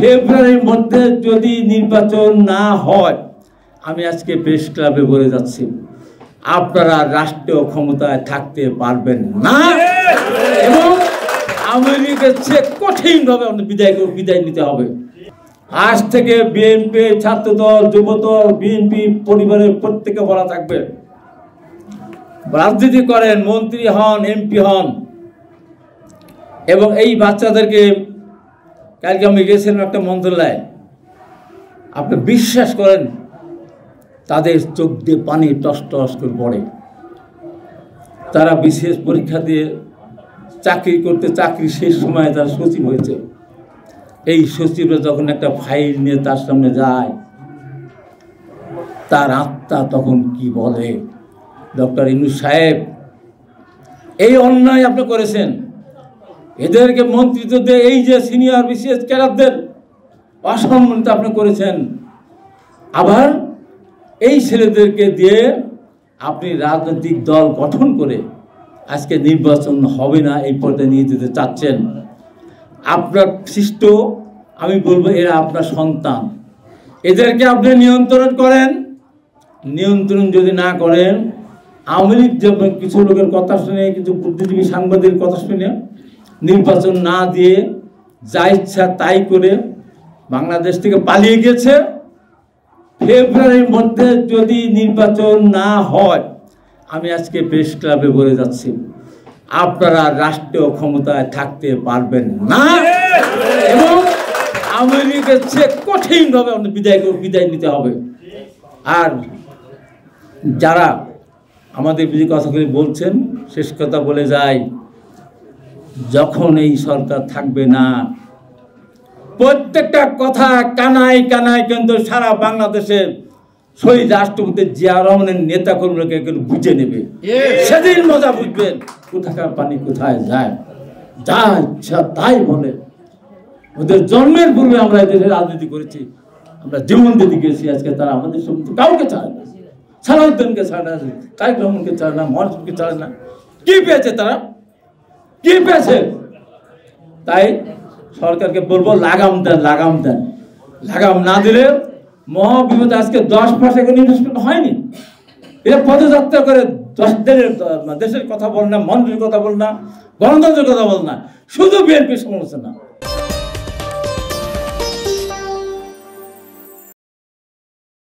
ফেব্রুয়ারির মধ্যে যদি নির্বাচন না হয়, আমি আজকে প্রেস ক্লাবে বলে যাচ্ছি, আপনারা রাষ্ট্রীয় ক্ষমতায় থাকতে পারবেন না এবং আওয়ামী লীগের চেয়ে কঠিনভাবে বিদায় নিতে হবে। আজ থেকে বিএনপি, ছাত্রদল, যুবদল, বিএনপি পরিবারের প্রত্যেকে বলা থাকবে, রাজনীতি করেন, মন্ত্রী হন, এমপি হন, এবং এই বাচ্চাদেরকে কালকে আমি গেছিলাম একটা মন্ত্রণালয়ে, আপনি বিশ্বাস করেন তাদের চোখ দিয়ে পানি টস টস করে পড়ে। তারা বিশেষ পরীক্ষা দিয়ে চাকরি করতে, চাকরি শেষ সময়ে তারা সচিব হয়েছে। এই সচিবরা যখন একটা ফাইল নিয়ে তার সামনে যায়, তার আত্মা তখন কি বলে, ডক্টর ইউনূস সাহেব এই অন্যায় আপনি করেছেন, এদেরকে মন্ত্রিত্ব দিয়ে এই যে সিনিয়র বিশেষ ক্যাডারদের অসম্মানিত আপনি করেছেন, আবার এই ছেলেদেরকে দিয়ে আপনি রাজনৈতিক দল গঠন করে আজকে নির্বাচন হবে না এই পর্যায়ে নিয়ে যেতে চাচ্ছেন। আপনার সৃষ্ট, আমি বলবো এরা আপনার সন্তান, এদেরকে আপনি নিয়ন্ত্রণ করেন। নিয়ন্ত্রণ যদি না করেন, আওয়ামী লীগ যেমন কিছু লোকের কথা শুনে, কিছু বুদ্ধিজীবী সাংবাদিকের কথা শুনে নির্বাচন না দিয়ে যা ইচ্ছা তাই করে বাংলাদেশ থেকে পালিয়ে গেছে, ফেব্রুয়ারির মধ্যে যদি নির্বাচন না হয়, আমি আজকে প্রেস ক্লাবে বলে যাচ্ছি, আপনারা রাষ্ট্রীয় ক্ষমতায় থাকতে পারবেন না এবং আওয়ামী লীগের চেয়ে কঠিনভাবে বিদায় নিতে হবে। আর যারা আমাদের বিরুদ্ধে কথাগুলি বলছেন, শেষ কথা বলে যায়, যখন এই সরকার থাকবে না, প্রত্যেকটা কথা কানায় কানায় কিন্তু সারা বাংলাদেশের শহীদ রাষ্ট্রপতি জিয়া রহমানের নেতা কর্মীকে বুঝে নেবে। সেদিন মজা বুঝবেন কোথাকার পানি কোথায় যায়, যা ইচ্ছা তাই বলে। ওদের জন্মের পূর্বে আমরা এদের রাজনীতি করেছি, আমরা জীবন দিতে গেছি, আজকে তারা আমাদের সম্বন্ধে কাউকে চায় না, সালাউদ্দিনকে ছাড়ে না, তারেক রহমানকে ছাড়ে না, মহাজনকে ছাড়ে না। কি পেয়েছে তারা, কি পেয়েছে? তাই সরকারকে বলবো লাগাম দেন, লাগাম দেন। লাগাম না দিলে মহাবিপদ। আজকে 10 মাস এখন ইনভেস্টমেন্ট হয়নি, এরা পদযাত্রা করে 10 দিনের দেশের কথা বল না, মন্ত্রীর কথা বল না, গণতন্ত্রের কথা বল না, শুধু বিএনপির সমালোচনা।